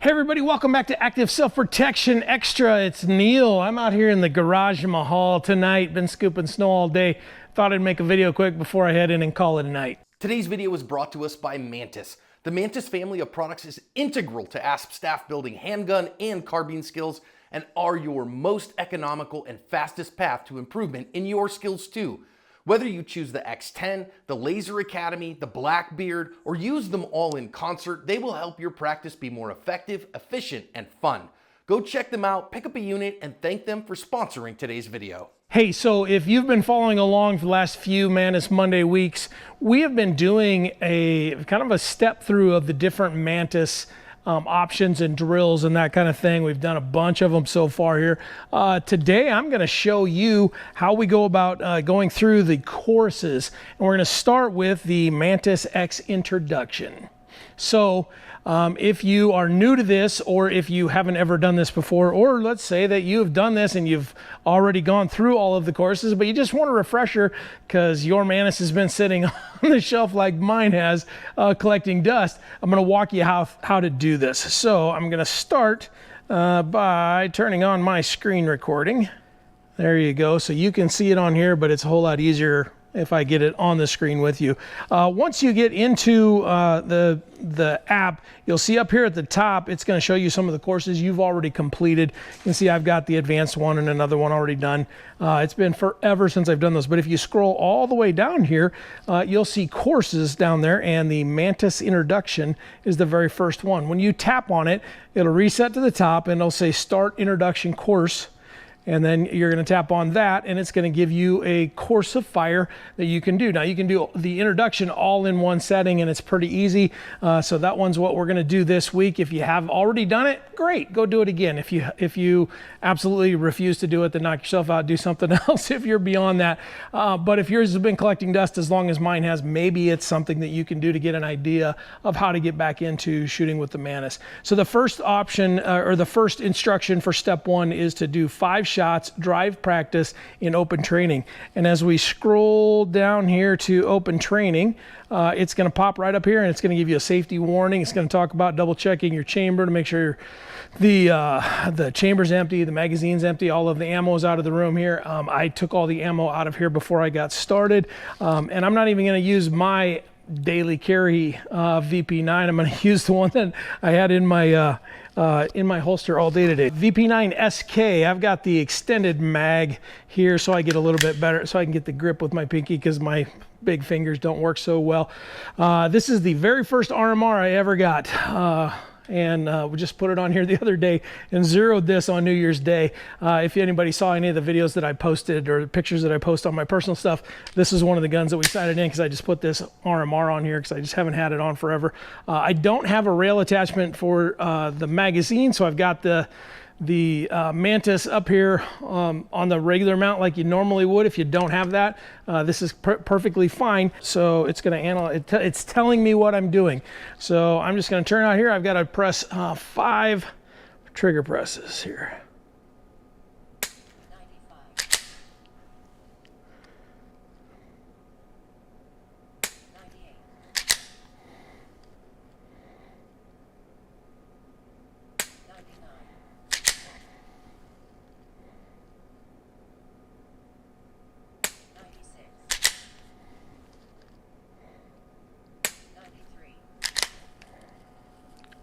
Hey everybody, welcome back to Active Self-Protection Extra. It's Neil. I'm out here in the garage in my hall tonight. Been scooping snow all day. Thought I'd make a video quick before I head in and call it a night. Today's video is brought to us by Mantis. The Mantis family of products is integral to ASP staff building handgun and carbine skills and are your most economical and fastest path to improvement in your skills too. Whether you choose the X10, the Laser Academy, the Blackbeard, or use them all in concert, they will help your practice be more effective, efficient, and fun. Go check them out, pick up a unit, and thank them for sponsoring today's video. Hey, so if you've been following along for the last few Mantis Monday weeks, we have been doing a kind of a step through of the different Mantis options and drills and that kind of thing. We've done a bunch of them so far here. Today I'm going to show you how we go about going through the courses, and we're going to start with the Mantis X introduction. So if you are new to this, or if you haven't ever done this before, or let's say that you've done this and you've already gone through all of the courses, but you just want a refresher because your Mantis has been sitting on the shelf like mine has, collecting dust, I'm going to walk you how to do this. So I'm going to start by turning on my screen recording. There you go. So you can see it on here, but it's a whole lot easier if I get it on the screen with you. Once you get into the app, you'll see up here at the top, it's going to show you some of the courses you've already completed. You can see I've got the advanced one and another one already done. It's been forever since I've done those, but if you scroll all the way down here, you'll see courses down there, and the Mantis introduction is the very first one. When you tap on it, it'll reset to the top and it'll say start introduction course. And then you're going to tap on that, and it's going to give you a course of fire that you can do. Now you can do the introduction all in one setting, and it's pretty easy. So that one's what we're going to do this week. If you have already done it, great, go do it again. If you absolutely refuse to do it, then knock yourself out, do something else if you're beyond that. But if yours has been collecting dust as long as mine has, maybe it's something that you can do to get an idea of how to get back into shooting with the Mantis. So the first option, or the first instruction for step one, is to do 5 shots drive practice in open training. And as we scroll down here to open training, it's going to pop right up here, and it's going to give you a safety warning. It's going to talk about double checking your chamber to make sure the chamber's empty, the magazine's empty, all of the ammo is out of the room here. I took all the ammo out of here before I got started, and I'm not even going to use my daily carry VP9. I'm going to use the one that I had in my holster all day today. VP9 SK. I've got the extended mag here so I get a little bit better, so I can get the grip with my pinky because my big fingers don't work so well. This is the very first RMR I ever got. And we just put it on here the other day and zeroed this on New Year's Day. If anybody saw any of the videos that I posted or the pictures that I post on my personal stuff, this is one of the guns that we sighted in because I just put this RMR on here because I just haven't had it on forever. I don't have a rail attachment for the magazine, so I've got the Mantis up here on the regular mount like you normally would. If you don't have that, this is perfectly fine. So it's going to analyze, it's telling me what I'm doing. So I'm just going to turn out here. I've got to press 5 trigger presses here.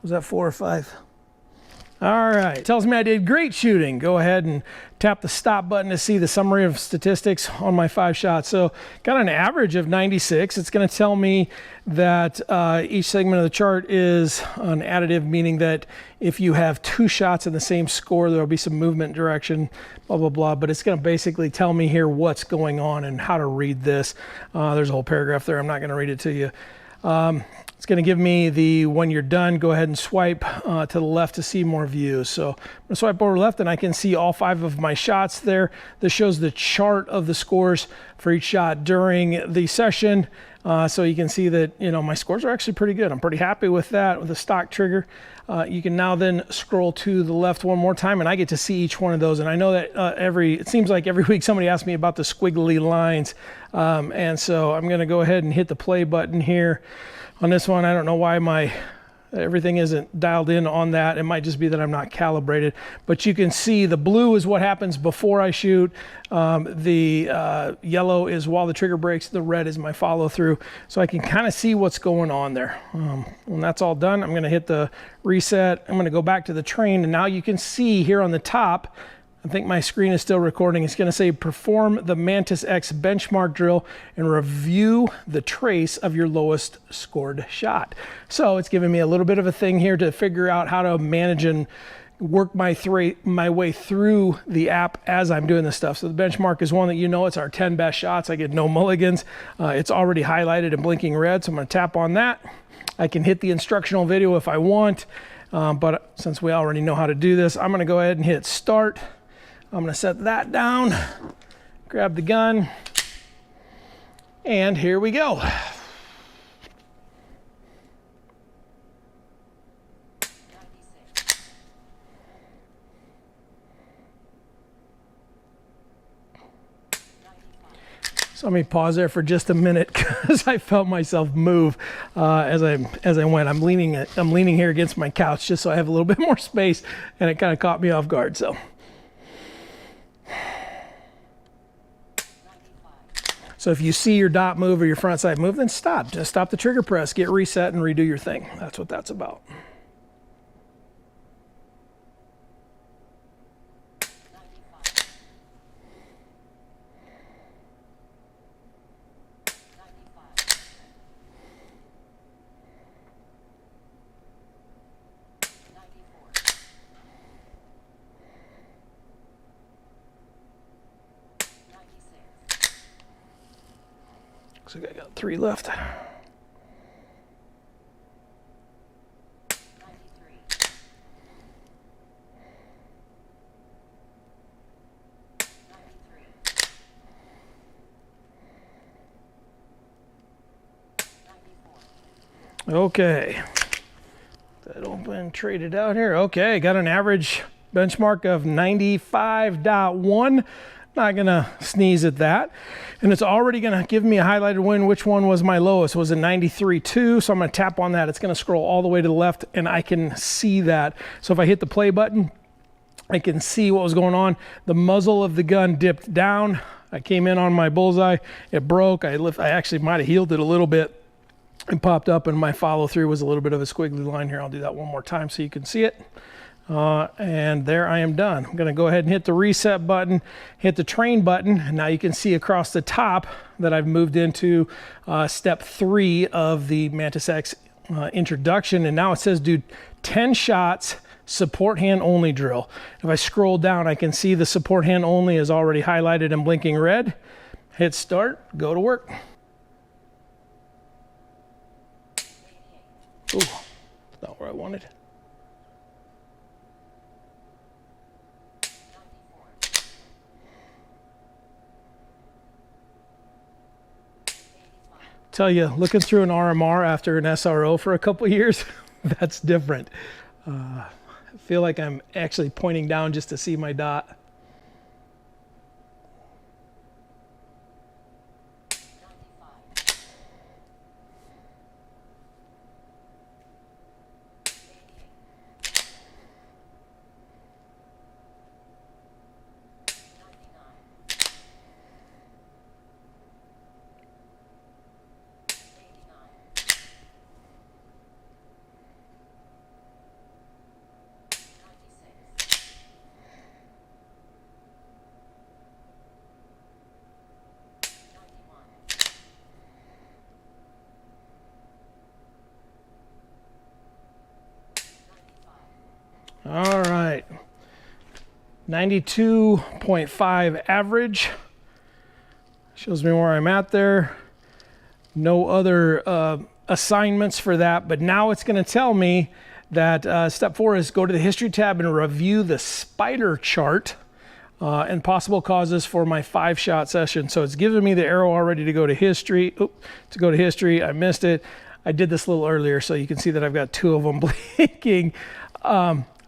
Was that 4 or 5? All right, tells me I did great shooting. Go ahead and tap the stop button to see the summary of statistics on my 5 shots. So got an average of 96. It's going to tell me that each segment of the chart is an additive, meaning that if you have 2 shots in the same score, there'll be some movement direction, blah, blah, blah. But it's going to basically tell me here what's going on and how to read this. There's a whole paragraph there. I'm not going to read it to you. It's going to give me the when you're done, go ahead and swipe to the left to see more views. So I'm going to swipe over left and I can see all 5 of my shots there. This shows the chart of the scores for each shot during the session. So you can see that, you know, my scores are actually pretty good. I'm pretty happy with that with the stock trigger. You can now then scroll to the left one more time and I get to see each one of those. And I know that it seems like every week somebody asks me about the squiggly lines. And so I'm going to go ahead and hit the play button here on this one. I don't know why my Everything isn't dialed in on that. It might just be that I'm not calibrated. But you can see the blue is what happens before I shoot. The yellow is while the trigger breaks. The red is my follow through. So I can kind of see what's going on there. When that's all done, I'm going to hit the reset. I'm going to go back to the train. And now you can see here on the top, I think my screen is still recording. It's going to say perform the Mantis X benchmark drill and review the trace of your lowest scored shot. So it's giving me a little bit of a thing here to figure out how to manage and work my way through the app as I'm doing this stuff. So the benchmark is one that it's our 10 best shots. I get no mulligans. It's already highlighted and blinking red, so I'm going to tap on that. I can hit the instructional video if I want, but since we already know how to do this, I'm going to go ahead and hit start. I'm going to set that down, grab the gun, and here we go. So let me pause there for just a minute because I felt myself move as I went. I'm leaning here against my couch just so I have a little bit more space, and it kind of caught me off guard. So if you see your dot move or your front sight move, then stop. Just stop the trigger press, get reset, and redo your thing. That's what that's about. Looks like I got 3 left. 93. Okay. That open, traded out here. Okay, got an average benchmark of 95.1. Not gonna sneeze at that. And it's already gonna give me a highlighted win. Which one was my lowest? Was it 93.2? So I'm gonna tap on that. It's gonna scroll all the way to the left and I can see that. So if I hit the play button, I can see what was going on. The muzzle of the gun dipped down. I came in on my bullseye. It broke. I actually might have healed it a little bit and popped up, and my follow through was a little bit of a squiggly line here. I'll do that one more time so you can see it. And there I am done. I'm going to go ahead and hit the reset button, hit the train button, and now you can see across the top that I've moved into step 3 of the Mantis X introduction. And now it says do 10 shots, support hand only drill. If I scroll down, I can see the support hand only is already highlighted and blinking red. Hit start, go to work. Ooh, not where I wanted. Tell you, looking through an RMR after an SRO for a couple of years, that's different. I feel like I'm actually pointing down just to see my dot. All right, 92.5 average. Shows me where I'm at there. No other assignments for that, but now it's going to tell me that step 4 is go to the history tab and review the spider chart and possible causes for my 5-shot session. So it's giving me the arrow already to go to history. To go to history, I missed it. I did this a little earlier, so you can see that I've got 2 of them blinking.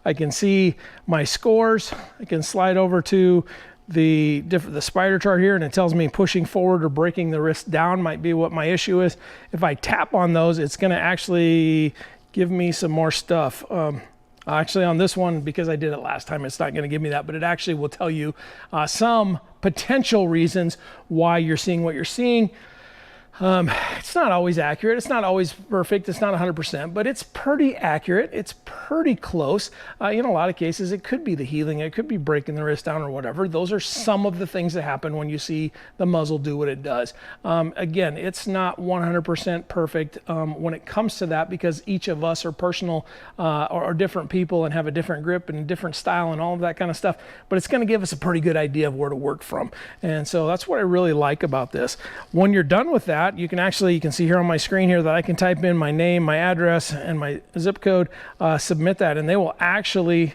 I can see my scores. I can slide over to the spider chart here, and it tells me pushing forward or breaking the wrist down might be what my issue is. If I tap on those, it's going to actually give me some more stuff. Actually, on this one, because I did it last time, it's not going to give me that, but it actually will tell you some potential reasons why you're seeing what you're seeing. It's not always accurate. It's not always perfect. It's not 100%, but it's pretty accurate. It's pretty close. In a lot of cases, it could be the healing. It could be breaking the wrist down or whatever. Those are some of the things that happen when you see the muzzle do what it does. Again, it's not 100% perfect when it comes to that, because each of us are personal or different people and have a different grip and a different style and all of that kind of stuff. But it's going to give us a pretty good idea of where to work from. And so that's what I really like about this. When you're done with that, you can see here on my screen here that I can type in my name, my address, and my zip code, submit that, and they will actually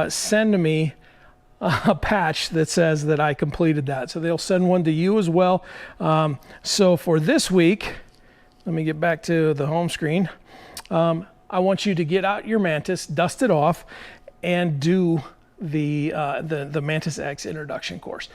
send me a patch that says that I completed that. So they'll send one to you as well. So for this week, let me get back to the home screen. I want you to get out your Mantis, dust it off, and do the Mantis X introduction course.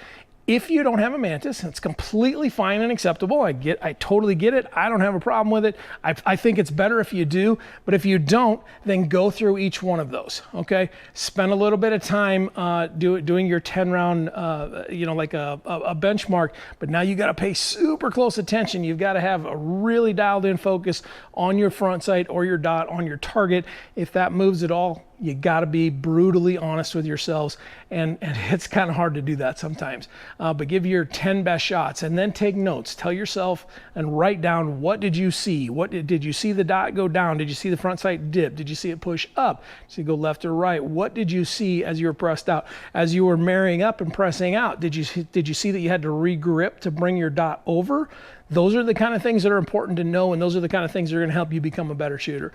If you don't have a Mantis, it's completely fine and acceptable. I totally get it. I don't have a problem with it. I think it's better if you do, but if you don't, then go through each one of those, okay? Spend a little bit of time doing your 10 round, like a benchmark, but now you gotta pay super close attention. You've gotta have a really dialed in focus on your front sight or your dot on your target. If that moves at all, you got to be brutally honest with yourselves, and it's kind of hard to do that sometimes. But give your 10 best shots and then take notes. Tell yourself and write down, what did you see? Did you see the dot go down? Did you see the front sight dip? Did you see it push up? Did you go left or right? What did you see as you were pressed out? As you were marrying up and pressing out, did you see that you had to re-grip to bring your dot over? Those are the kind of things that are important to know, and those are the kind of things that are going to help you become a better shooter.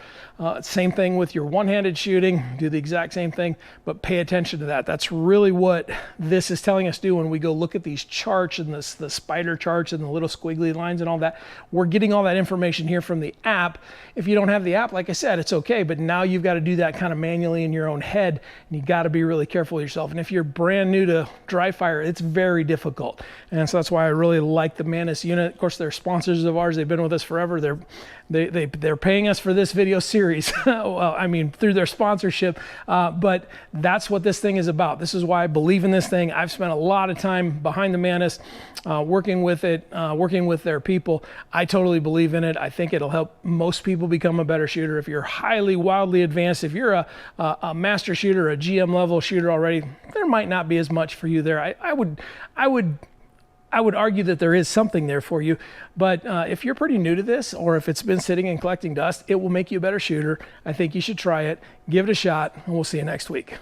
Same thing with your one-handed shooting. Do the exact same thing, but pay attention to that. That's really what this is telling us to do when we go look at these charts and the spider charts and the little squiggly lines and all that. We're getting all that information here from the app. If you don't have the app, like I said, it's okay, but now you've got to do that kind of manually in your own head, and you got to be really careful with yourself. And if you're brand new to dry fire, it's very difficult. And so that's why I really like the Mantis unit. Of course, they're sponsors of ours. They've been with us forever. They're paying us for this video series. Well, I mean, through their sponsorship, but that's what this thing is about. This is why I believe in this thing. I've spent a lot of time behind the Mantis, working with it, working with their people. I totally believe in it. I think it'll help most people become a better shooter. If you're highly, wildly advanced, if you're a master shooter, a GM level shooter already, there might not be as much for you there. I would argue that there is something there for you, but if you're pretty new to this, or if it's been sitting and collecting dust, it will make you a better shooter. I think you should try it, give it a shot, and we'll see you next week.